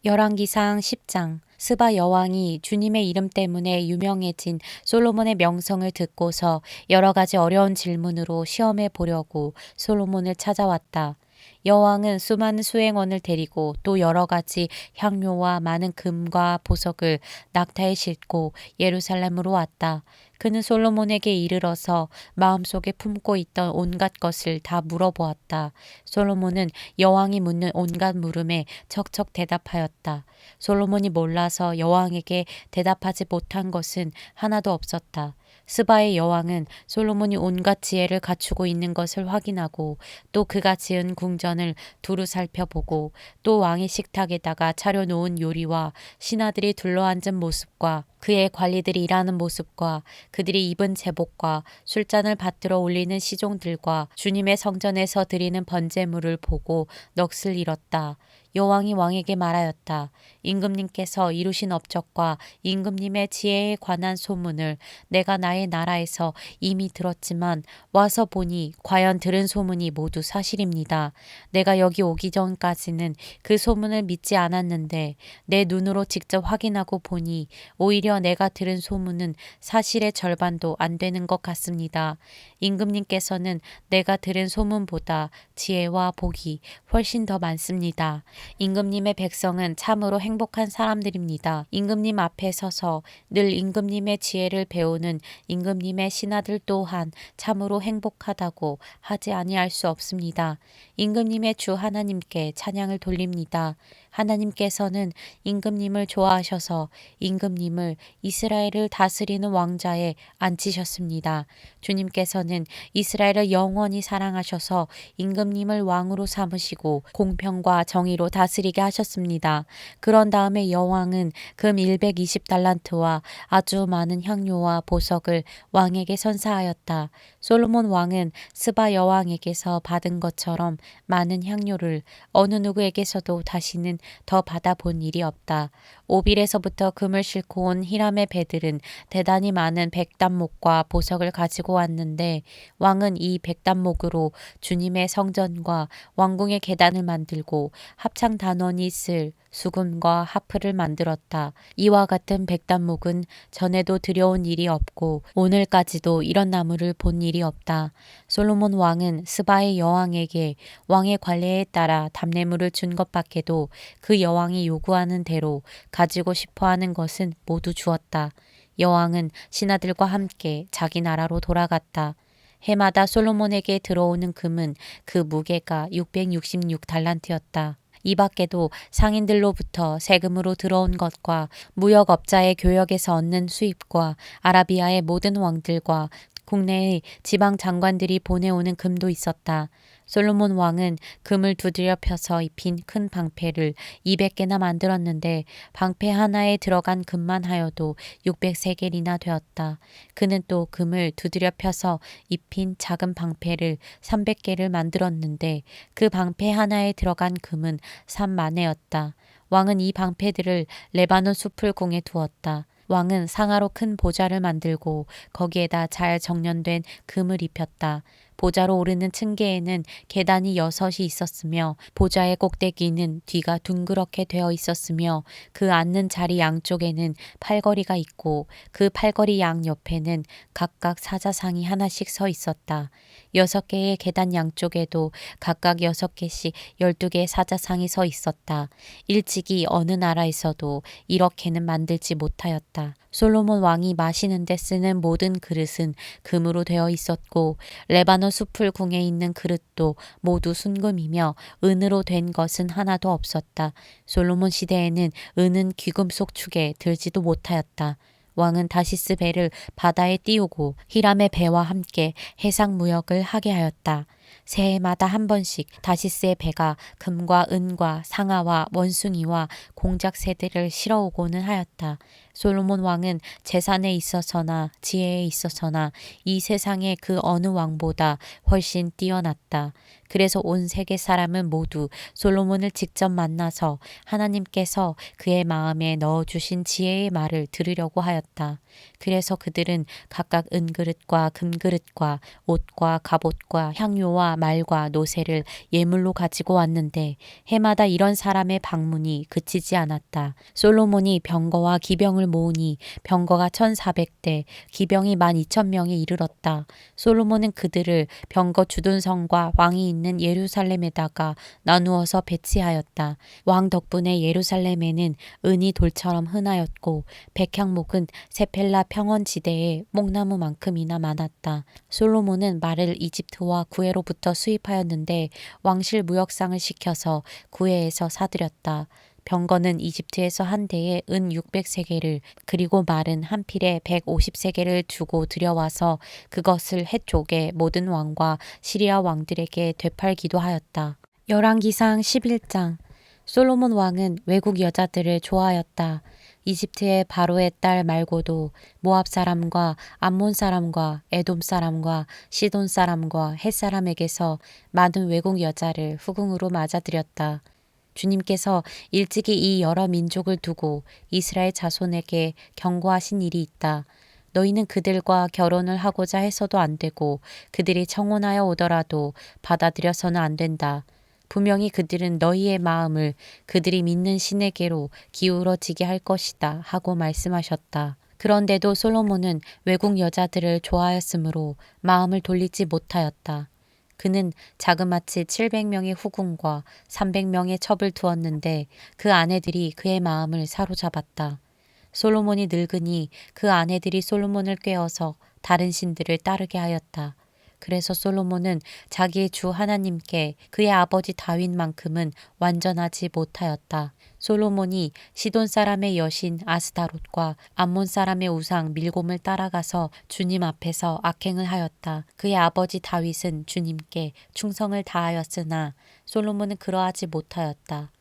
열왕기상 10장. 스바 여왕이 주님의 이름 때문에 유명해진 솔로몬의 명성을 듣고서 여러 가지 어려운 질문으로 시험해 보려고 솔로몬을 찾아왔다. 여왕은 수많은 수행원을 데리고 또 여러 가지 향료와 많은 금과 보석을 낙타에 싣고 예루살렘으로 왔다. 그는 솔로몬에게 이르러서 마음속에 품고 있던 온갖 것을 다 물어보았다. 솔로몬은 여왕이 묻는 온갖 물음에 척척 대답하였다. 솔로몬이 몰라서 여왕에게 대답하지 못한 것은 하나도 없었다. 스바의 여왕은 솔로몬이 온갖 지혜를 갖추고 있는 것을 확인하고 또 그가 지은 궁전을 두루 살펴보고 또 왕의 식탁에다가 차려놓은 요리와 신하들이 둘러앉은 모습과 그의 관리들이 일하는 모습과 그들이 입은 제복과 술잔을 받들어 올리는 시종들과 주님의 성전에서 드리는 번제물을 보고 넋을 잃었다. 여왕이 왕에게 말하였다. 임금님께서 이루신 업적과 임금님의 지혜에 관한 소문을 내가 나의 나라에서 이미 들었지만 와서 보니 과연 들은 소문이 모두 사실입니다. 내가 여기 오기 전까지는 그 소문을 믿지 않았는데 내 눈으로 직접 확인하고 보니 오히려 내가 들은 소문은 사실의 절반도 안 되는 것 같습니다. 임금님께서는 내가 들은 소문보다 지혜와 복이 훨씬 더 많습니다. 임금님의 백성은 참으로 행복한 사람들입니다. 임금님 앞에 서서 늘 임금님의 지혜를 배우는 임금님의 신하들 또한 참으로 행복하다고 하지 아니할 수 없습니다. 임금님의 주 하나님께 찬양을 돌립니다. 하나님께서는 임금님을 좋아하셔서 임금님을 이스라엘을 다스리는 왕자에 앉히셨습니다. 주님께서는 이스라엘을 영원히 사랑하셔서 임금님을 왕으로 삼으시고 공평과 정의로 다스리게 하셨습니다. 그런 다음에 여왕은 금 120달란트와 아주 많은 향료와 보석을 왕에게 선사하였다. 솔로몬 왕은 스바 여왕에게서 받은 것처럼 많은 향료를 어느 누구에게서도 다시는 더 받아본 일이 없다. 오빌에서부터 금을 싣고 온 히람의 배들은 대단히 많은 백단목과 보석을 가지고 왔는데 왕은 이 백단목으로 주님의 성전과 왕궁의 계단을 만들고 합창 단원이 쓸 수금과 하프를 만들었다. 이와 같은 백단목은 전에도 들여온 일이 없고 오늘까지도 이런 나무를 본 일이 없다. 솔로몬 왕은 스바의 여왕에게 왕의 관례에 따라 답례물을 준 것밖에도 그 여왕이 요구하는 대로 가지고 싶어하는 것은 모두 주었다. 여왕은 신하들과 함께 자기 나라로 돌아갔다. 해마다 솔로몬에게 들어오는 금은 그 무게가 666달란트였다. 이 밖에도 상인들로부터 세금으로 들어온 것과 무역업자의 교역에서 얻는 수입과 아라비아의 모든 왕들과 국내의 지방 장관들이 보내오는 금도 있었다. 솔로몬 왕은 금을 두드려 펴서 입힌 큰 방패를 200개나 만들었는데 방패 하나에 들어간 금만 하여도 600세겔이나 되었다. 그는 또 금을 두드려 펴서 입힌 작은 방패를 300개를 만들었는데 그 방패 하나에 들어간 금은 3만회였다. 왕은 이 방패들을 레바논 숲을 궁에 두었다. 왕은 상아로 큰 보좌를 만들고 거기에다 잘 정련된 금을 입혔다. 보좌로 오르는 층계에는 계단이 6이 있었으며 보좌의 꼭대기는 뒤가 둥그렇게 되어 있었으며 그 앉는 자리 양쪽에는 팔걸이가 있고 그 팔걸이 양 옆에는 각각 사자상이 하나씩 서 있었다. 6개의 계단 양쪽에도 각각 6개씩 12개의 사자상이 서 있었다. 일찍이 어느 나라에서도 이렇게는 만들지 못하였다. 솔로몬 왕이 마시는 데 쓰는 모든 그릇은 금으로 되어 있었고 레바논 숲을 궁에 있는 그릇도 모두 순금이며 은으로 된 것은 하나도 없었다. 솔로몬 시대에는 은은 귀금속 축에 들지도 못하였다. 왕은 다시스 배를 바다에 띄우고 히람의 배와 함께 해상 무역을 하게 하였다. 새해마다 한 번씩 다시스의 배가 금과 은과 상아와 원숭이와 공작새들을 실어오고는 하였다. 솔로몬 왕은 재산에 있어서나 지혜에 있어서나 이 세상의 그 어느 왕보다 훨씬 뛰어났다. 그래서 온 세계 사람은 모두 솔로몬을 직접 만나서 하나님께서 그의 마음에 넣어주신 지혜의 말을 들으려고 하였다. 그래서 그들은 각각 은그릇과 금그릇과 옷과 갑옷과 향료와 나귀와 말과 노새를 예물로 가지고 왔는데 해마다 이런 사람의 방문이 그치지 않았다. 솔로몬이 병거와 기병을 모으니 병거가 1,400대, 기병이 12,000명에 이르렀다. 솔로몬은 그들을 병거 주둔성과 왕이 있는 예루살렘에다가 나누어서 배치하였다. 왕 덕분에 예루살렘에는 은이 돌처럼 흔하였고 백향목은 세펠라 평원지대에 뽕나무만큼이나 많았다. 솔로몬은 말을 이집트와 구해로부터 수입하였는데 왕실 무역상을 시켜서 구해에서 사들였다. 병거는 이집트에서 한 대에 은 600세겔을 그리고 말은 한 필에 150세겔을 주고 들여와서 그것을 해쪽의 모든 왕과 시리아 왕들에게 되팔기도 하였다. 열왕기상 11장. 솔로몬 왕은 외국 여자들을 좋아하였다. 이집트의 바로의 딸 말고도 모압 사람과 암몬 사람과 에돔 사람과 시돈 사람과 헷 사람에게서 많은 외국 여자를 후궁으로 맞아들였다. 주님께서 일찍이 이 여러 민족을 두고 이스라엘 자손에게 경고하신 일이 있다. 너희는 그들과 결혼을 하고자 해서도 안 되고 그들이 청혼하여 오더라도 받아들여서는 안 된다. 분명히 그들은 너희의 마음을 그들이 믿는 신에게로 기울어지게 할 것이다 하고 말씀하셨다. 그런데도 솔로몬은 외국 여자들을 좋아하였으므로 마음을 돌리지 못하였다. 그는 자그마치 700명의 후궁과 300명의 첩을 두었는데 그 아내들이 그의 마음을 사로잡았다. 솔로몬이 늙으니 그 아내들이 솔로몬을 꾀어서 다른 신들을 따르게 하였다. 그래서 솔로몬은 자기의 주 하나님께 그의 아버지 다윗만큼은 완전하지 못하였다. 솔로몬이 시돈 사람의 여신 아스다롯과 암몬 사람의 우상 밀곰을 따라가서 주님 앞에서 악행을 하였다. 그의 아버지 다윗은 주님께 충성을 다하였으나 솔로몬은 그러하지 못하였다.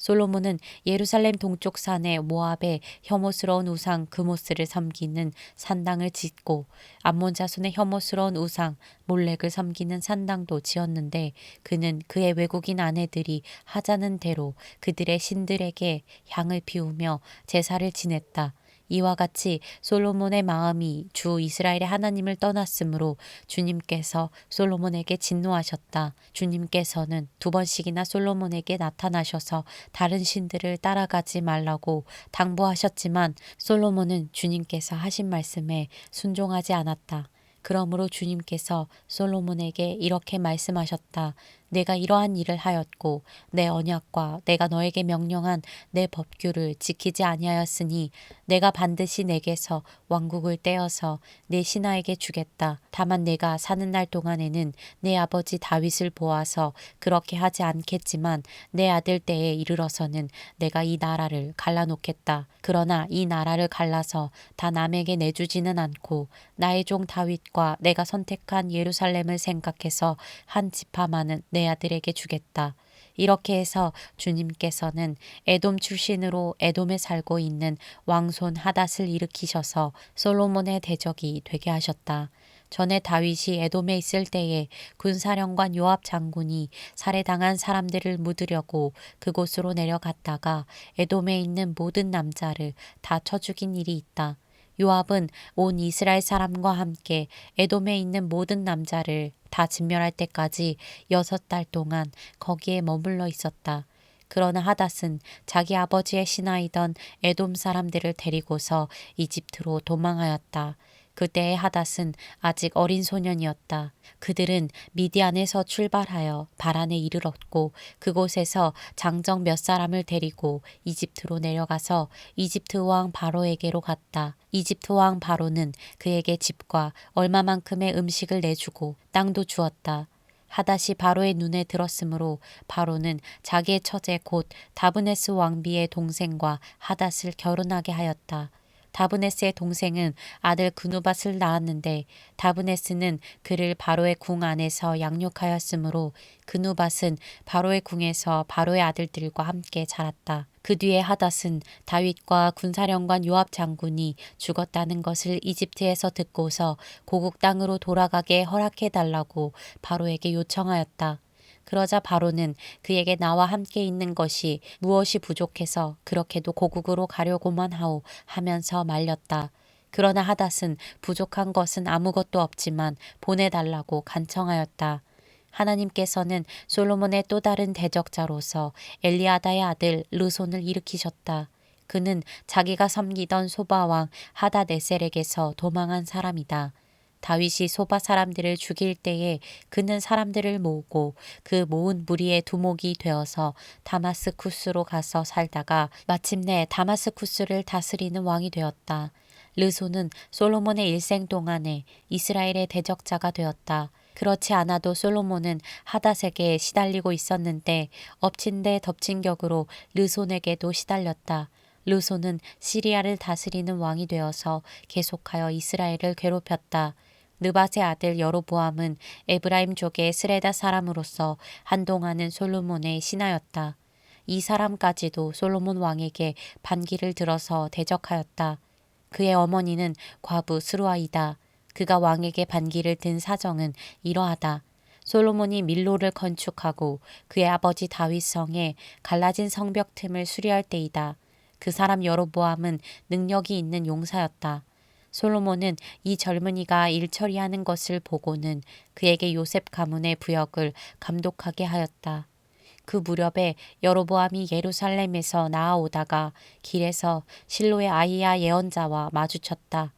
솔로몬은 예루살렘 동쪽 산에 모압의 혐오스러운 우상 그모스를 섬기는 산당을 짓고 암몬 자손의 혐오스러운 우상 몰렉을 섬기는 산당도 지었는데 그는 그의 외국인 아내들이 하자는 대로 그들의 신들에게 향을 피우며 제사를 지냈다. 이와 같이 솔로몬의 마음이 주 이스라엘의 하나님을 떠났으므로 주님께서 솔로몬에게 진노하셨다. 주님께서는 2번씩이나 솔로몬에게 나타나셔서 다른 신들을 따라가지 말라고 당부하셨지만 솔로몬은 주님께서 하신 말씀에 순종하지 않았다. 그러므로 주님께서 솔로몬에게 이렇게 말씀하셨다. 내가 이러한 일을 하였고 내 언약과 내가 너에게 명령한 내 법규를 지키지 아니하였으니 내가 반드시 내게서 왕국을 떼어서 내 신하에게 주겠다. 다만 내가 사는 날 동안에는 내 아버지 다윗을 보아서 그렇게 하지 않겠지만 내 아들 때에 이르러서는 내가 이 나라를 갈라놓겠다. 그러나 이 나라를 갈라서 다 남에게 내주지는 않고 나의 종 다윗과 내가 선택한 예루살렘을 생각해서 한 지파만은 내 아들에게 주겠다. 이렇게 해서 주님께서는 에돔 출신으로 에돔에 살고 있는 왕손 하닷을 일으키셔서 솔로몬의 대적이 되게 하셨다. 전에 다윗이 에돔에 있을 때에 군사령관 요압 장군이 살해당한 사람들을 묻으려고 그곳으로 내려갔다가 에돔에 있는 모든 남자를 다 쳐 죽인 일이 있다. 요압은 온 이스라엘 사람과 함께 에돔에 있는 모든 남자를 다 진멸할 때까지 6달 동안 거기에 머물러 있었다. 그러나 하닷은 자기 아버지의 신하이던 에돔 사람들을 데리고서 이집트로 도망하였다. 그때의 하닷은 아직 어린 소년이었다. 그들은 미디안에서 출발하여 바란에 이르렀고 그곳에서 장정 몇 사람을 데리고 이집트로 내려가서 이집트 왕 바로에게로 갔다. 이집트 왕 바로는 그에게 집과 얼마만큼의 음식을 내주고 땅도 주었다. 하닷이 바로의 눈에 들었으므로 바로는 자기의 처제 곧 다브네스 왕비의 동생과 하닷을 결혼하게 하였다. 다브네스의 동생은 아들 그누밧을 낳았는데 다브네스는 그를 바로의 궁 안에서 양육하였으므로 그누밧은 바로의 궁에서 바로의 아들들과 함께 자랐다. 그 뒤에 하닷은 다윗과 군사령관 요압 장군이 죽었다는 것을 이집트에서 듣고서 고국 땅으로 돌아가게 허락해달라고 바로에게 요청하였다. 그러자 바로는 그에게 나와 함께 있는 것이 무엇이 부족해서 그렇게도 고국으로 가려고만 하오 하면서 말렸다. 그러나 하닷은 부족한 것은 아무것도 없지만 보내달라고 간청하였다. 하나님께서는 솔로몬의 또 다른 대적자로서 엘리아다의 아들 르손을 일으키셨다. 그는 자기가 섬기던 소바왕 하닷에셀에게서 도망한 사람이다. 다윗이 소바 사람들을 죽일 때에 그는 사람들을 모으고 그 모은 무리의 두목이 되어서 다마스쿠스로 가서 살다가 마침내 다마스쿠스를 다스리는 왕이 되었다. 르손은 솔로몬의 일생 동안에 이스라엘의 대적자가 되었다. 그렇지 않아도 솔로몬은 하닷에게 시달리고 있었는데 엎친 데 덮친 격으로 르손에게도 시달렸다. 르손은 시리아를 다스리는 왕이 되어서 계속하여 이스라엘을 괴롭혔다. 느밧의 아들 여로보암은 에브라임 족의 스레다 사람으로서 한동안은 솔로몬의 신하였다. 이 사람까지도 솔로몬 왕에게 반기를 들어서 대적하였다. 그의 어머니는 과부 스루아이다. 그가 왕에게 반기를 든 사정은 이러하다. 솔로몬이 밀로를 건축하고 그의 아버지 다윗 성에 갈라진 성벽 틈을 수리할 때이다. 그 사람 여로보암은 능력이 있는 용사였다. 솔로몬은 이 젊은이가 일 처리하는 것을 보고는 그에게 요셉 가문의 부역을 감독하게 하였다. 그 무렵에 여로보암이 예루살렘에서 나아오다가 길에서 실로의 아이야 예언자와 마주쳤다.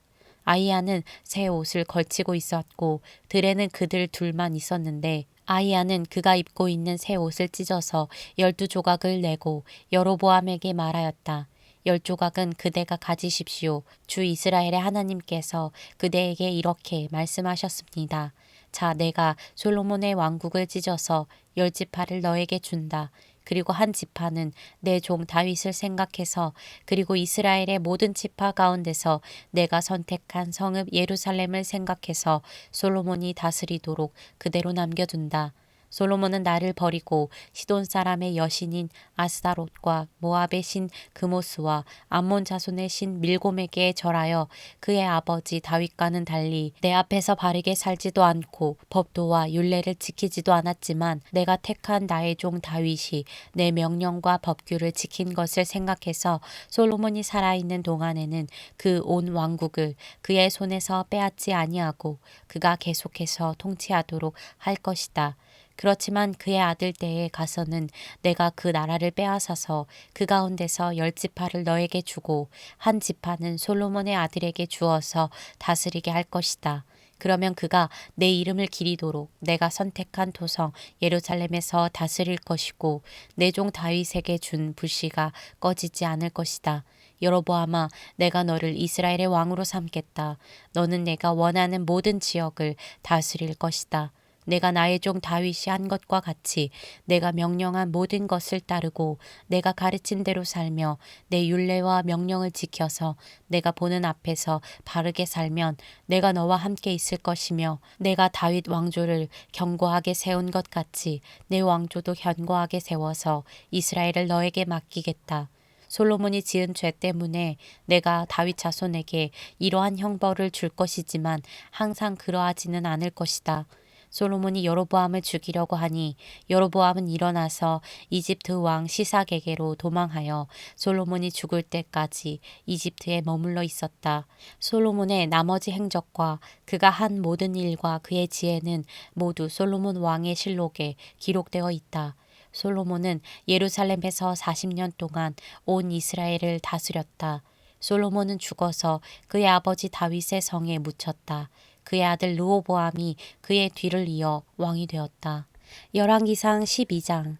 아이야는 새 옷을 걸치고 있었고 들에는 그들 둘만 있었는데 아이야는 그가 입고 있는 새 옷을 찢어서 12조각을 내고 여로보암에게 말하였다. 10조각은 그대가 가지십시오. 주 이스라엘의 하나님께서 그대에게 이렇게 말씀하셨습니다. 자, 내가 솔로몬의 왕국을 찢어서 10지파를 너에게 준다. 그리고 한 지파는 내 종 다윗을 생각해서 그리고 이스라엘의 모든 지파 가운데서 내가 선택한 성읍 예루살렘을 생각해서 솔로몬이 다스리도록 그대로 남겨둔다. 솔로몬은 나를 버리고 시돈 사람의 여신인 아스다롯과 모압의 신 그모스와 암몬 자손의 신 밀곰에게 절하여 그의 아버지 다윗과는 달리 내 앞에서 바르게 살지도 않고 법도와 율례를 지키지도 않았지만 내가 택한 나의 종 다윗이 내 명령과 법규를 지킨 것을 생각해서 솔로몬이 살아있는 동안에는 그 온 왕국을 그의 손에서 빼앗지 아니하고 그가 계속해서 통치하도록 할 것이다. 그렇지만 그의 아들 때에 가서는 내가 그 나라를 빼앗아서 그 가운데서 10지파를 너에게 주고 한 지파는 솔로몬의 아들에게 주어서 다스리게 할 것이다. 그러면 그가 내 이름을 기리도록 내가 선택한 토성 예루살렘에서 다스릴 것이고 내 종 다윗에게 준 불씨가 꺼지지 않을 것이다. 여로보암아, 내가 너를 이스라엘의 왕으로 삼겠다. 너는 내가 원하는 모든 지역을 다스릴 것이다. 내가 나의 종 다윗이 한 것과 같이 내가 명령한 모든 것을 따르고 내가 가르친 대로 살며 내 율례와 명령을 지켜서 내가 보는 앞에서 바르게 살면 내가 너와 함께 있을 것이며 내가 다윗 왕조를 견고하게 세운 것 같이 내 왕조도 견고하게 세워서 이스라엘을 너에게 맡기겠다. 솔로몬이 지은 죄 때문에 내가 다윗 자손에게 이러한 형벌을 줄 것이지만 항상 그러하지는 않을 것이다. 솔로몬이 여로보암을 죽이려고 하니 여로보암은 일어나서 이집트 왕 시삭에게로 도망하여 솔로몬이 죽을 때까지 이집트에 머물러 있었다. 솔로몬의 나머지 행적과 그가 한 모든 일과 그의 지혜는 모두 솔로몬 왕의 실록에 기록되어 있다. 솔로몬은 예루살렘에서 40년 동안 온 이스라엘을 다스렸다. 솔로몬은 죽어서 그의 아버지 다윗의 성에 묻혔다. 그의 아들 르호보암이 그의 뒤를 이어 왕이 되었다. 열왕기상 12장.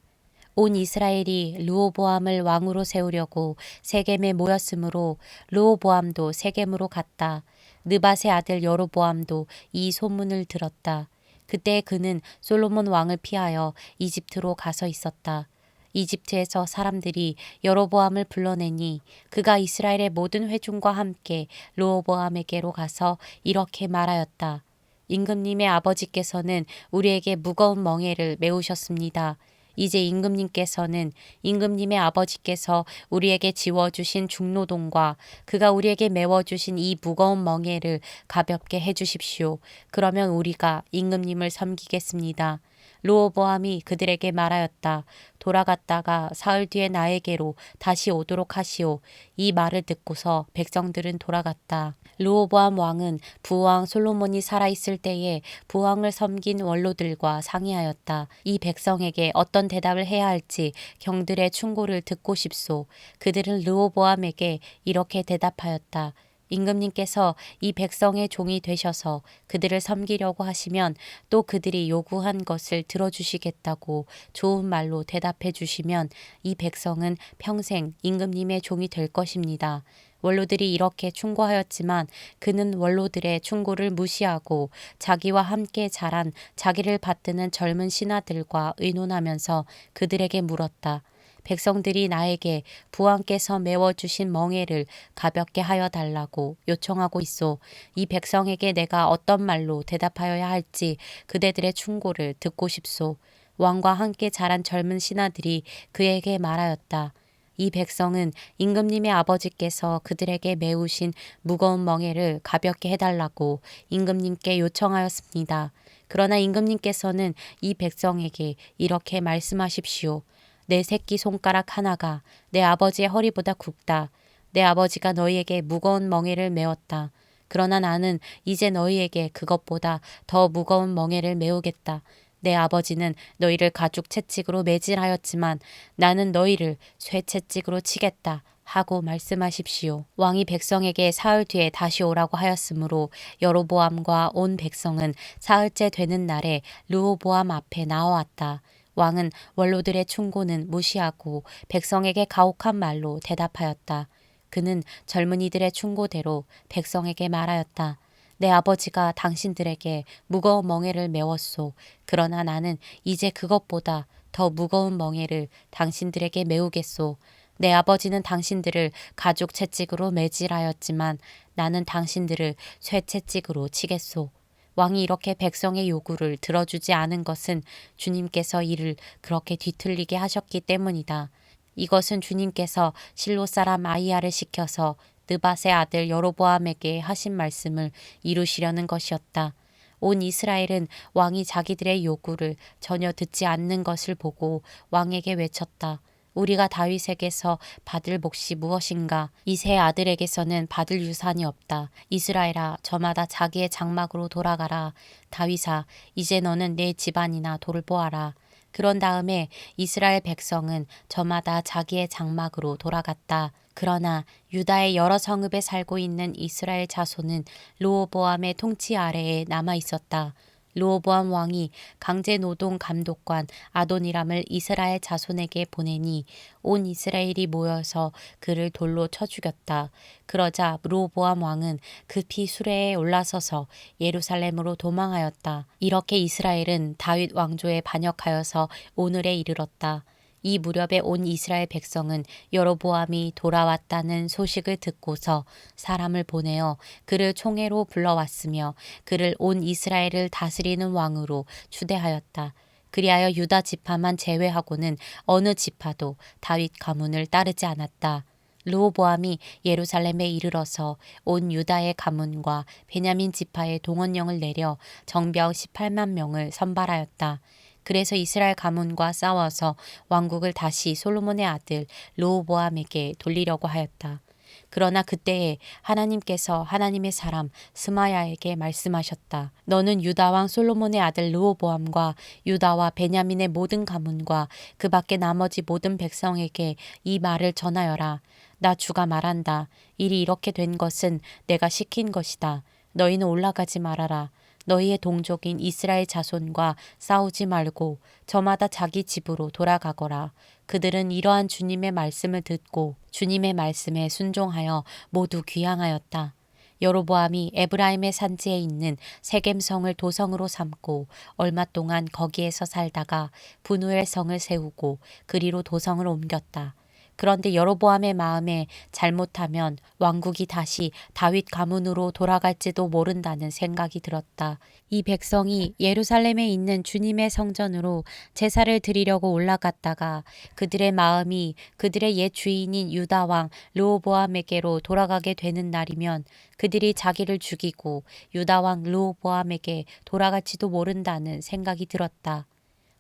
온 이스라엘이 르호보암을 왕으로 세우려고 세겜에 모였으므로 르호보암도 세겜으로 갔다. 느밧의 아들 여로보암도 이 소문을 들었다. 그때 그는 솔로몬 왕을 피하여 이집트로 가서 있었다. 이집트에서 사람들이 여로보암을 불러내니 그가 이스라엘의 모든 회중과 함께 르호보암에게로 가서 이렇게 말하였다. 임금님의 아버지께서는 우리에게 무거운 멍에를 메우셨습니다. 이제 임금님께서는 임금님의 아버지께서 우리에게 지워주신 중노동과 그가 우리에게 메워주신 이 무거운 멍에를 가볍게 해주십시오. 그러면 우리가 임금님을 섬기겠습니다. 르호보암이 그들에게 말하였다. 돌아갔다가 사흘 뒤에 나에게로 다시 오도록 하시오. 이 말을 듣고서 백성들은 돌아갔다. 르호보암 왕은 부왕 솔로몬이 살아있을 때에 부왕을 섬긴 원로들과 상의하였다. 이 백성에게 어떤 대답을 해야 할지 경들의 충고를 듣고 싶소. 그들은 르호보암에게 이렇게 대답하였다. 임금님께서 이 백성의 종이 되셔서 그들을 섬기려고 하시면 또 그들이 요구한 것을 들어주시겠다고 좋은 말로 대답해 주시면 이 백성은 평생 임금님의 종이 될 것입니다. 원로들이 이렇게 충고하였지만 그는 원로들의 충고를 무시하고 자기와 함께 자란 자기를 받드는 젊은 신하들과 의논하면서 그들에게 물었다. 백성들이 나에게 부왕께서 메워주신 멍에를 가볍게 하여 달라고 요청하고 있소. 이 백성에게 내가 어떤 말로 대답하여야 할지 그대들의 충고를 듣고 싶소. 왕과 함께 자란 젊은 신하들이 그에게 말하였다. 이 백성은 임금님의 아버지께서 그들에게 메우신 무거운 멍에를 가볍게 해달라고 임금님께 요청하였습니다. 그러나 임금님께서는 이 백성에게 이렇게 말씀하십시오. 내 새끼 손가락 하나가 내 아버지의 허리보다 굵다. 내 아버지가 너희에게 무거운 멍에를 메웠다. 그러나 나는 이제 너희에게 그것보다 더 무거운 멍에를 메우겠다. 내 아버지는 너희를 가죽 채찍으로 매질하였지만 나는 너희를 쇠 채찍으로 치겠다. 하고 말씀하십시오. 왕이 백성에게 사흘 뒤에 다시 오라고 하였으므로 여로보암과 온 백성은 사흘째 되는 날에 르호보암 앞에 나와왔다. 왕은 원로들의 충고는 무시하고 백성에게 가혹한 말로 대답하였다. 그는 젊은이들의 충고대로 백성에게 말하였다. 내 아버지가 당신들에게 무거운 멍에를 메웠소. 그러나 나는 이제 그것보다 더 무거운 멍에를 당신들에게 메우겠소. 내 아버지는 당신들을 가죽 채찍으로 매질하였지만 나는 당신들을 쇠 채찍으로 치겠소. 왕이 이렇게 백성의 요구를 들어주지 않은 것은 주님께서 이를 그렇게 뒤틀리게 하셨기 때문이다. 이것은 주님께서 실로 사람 아이야를 시켜서 느밧의 아들 여로보암에게 하신 말씀을 이루시려는 것이었다. 온 이스라엘은 왕이 자기들의 요구를 전혀 듣지 않는 것을 보고 왕에게 외쳤다. 우리가 다윗에게서 받을 몫이 무엇인가? 이 세 아들에게서는 받을 유산이 없다. 이스라엘아, 저마다 자기의 장막으로 돌아가라. 다윗아, 이제 너는 내 집안이나 돌보아라. 그런 다음에 이스라엘 백성은 저마다 자기의 장막으로 돌아갔다. 그러나 유다의 여러 성읍에 살고 있는 이스라엘 자손은 르호보암의 통치 아래에 남아 있었다. 르호보암 왕이 강제 노동 감독관 아도니람을 이스라엘 자손에게 보내니 온 이스라엘이 모여서 그를 돌로 쳐 죽였다. 그러자 르호보암 왕은 급히 수레에 올라서서 예루살렘으로 도망하였다. 이렇게 이스라엘은 다윗 왕조에 반역하여서 오늘에 이르렀다. 이 무렵에 온 이스라엘 백성은 여로보암이 돌아왔다는 소식을 듣고서 사람을 보내어 그를 총회로 불러왔으며 그를 온 이스라엘을 다스리는 왕으로 추대하였다. 그리하여 유다 지파만 제외하고는 어느 지파도 다윗 가문을 따르지 않았다. 르호보암이 예루살렘에 이르러서 온 유다의 가문과 베냐민 지파의 동원령을 내려 정병 18만 명을 선발하였다. 그래서 이스라엘 가문과 싸워서 왕국을 다시 솔로몬의 아들 르호보암에게 돌리려고 하였다. 그러나 그때에 하나님께서 하나님의 사람 스마야에게 말씀하셨다. 너는 유다 왕 솔로몬의 아들 르호보암과 유다와 베냐민의 모든 가문과 그 밖에 나머지 모든 백성에게 이 말을 전하여라. 나 주가 말한다. 일이 이렇게 된 것은 내가 시킨 것이다. 너희는 올라가지 말아라. 너희의 동족인 이스라엘 자손과 싸우지 말고 저마다 자기 집으로 돌아가거라. 그들은 이러한 주님의 말씀을 듣고 주님의 말씀에 순종하여 모두 귀향하였다. 여로보암이 에브라임의 산지에 있는 세겜성을 도성으로 삼고 얼마 동안 거기에서 살다가 분우엘 성을 세우고 그리로 도성을 옮겼다. 그런데 여로보암의 마음에 잘못하면 왕국이 다시 다윗 가문으로 돌아갈지도 모른다는 생각이 들었다. 이 백성이 예루살렘에 있는 주님의 성전으로 제사를 드리려고 올라갔다가 그들의 마음이 그들의 옛 주인인 유다 왕 르호보암에게로 돌아가게 되는 날이면 그들이 자기를 죽이고 유다 왕 르호보암에게 돌아갈지도 모른다는 생각이 들었다.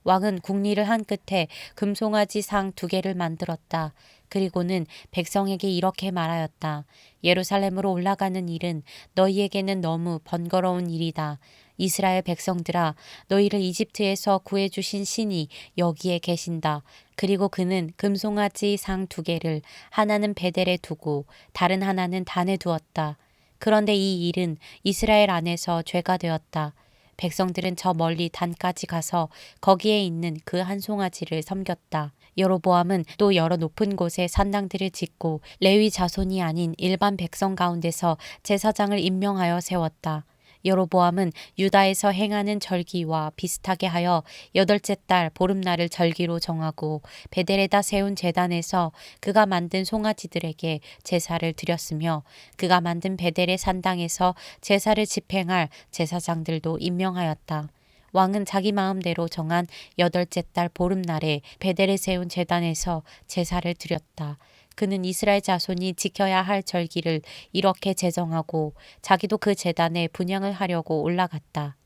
왕은 국리를 한 끝에 금송아지 상 2개를 만들었다. 그리고는 백성에게 이렇게 말하였다. 예루살렘으로 올라가는 일은 너희에게는 너무 번거로운 일이다. 이스라엘 백성들아, 너희를 이집트에서 구해주신 신이 여기에 계신다. 그리고 그는 금송아지 상 2개를 하나는 베델에 두고 다른 하나는 단에 두었다. 그런데 이 일은 이스라엘 안에서 죄가 되었다. 백성들은 저 멀리 단까지 가서 거기에 있는 그 한 송아지를 섬겼다. 여로보암은 또 여러 높은 곳에 산당들을 짓고 레위 자손이 아닌 일반 백성 가운데서 제사장을 임명하여 세웠다. 여로보암은 유다에서 행하는 절기와 비슷하게 하여 8째 달 보름날을 절기로 정하고 베델에다 세운 제단에서 그가 만든 송아지들에게 제사를 드렸으며 그가 만든 베델의 산당에서 제사를 집행할 제사장들도 임명하였다. 왕은 자기 마음대로 정한 8째 달 보름날에 베델에 세운 제단에서 제사를 드렸다. 그는 이스라엘 자손이 지켜야 할 절기를 이렇게 제정하고 자기도 그 제단에 분향을 하려고 올라갔다.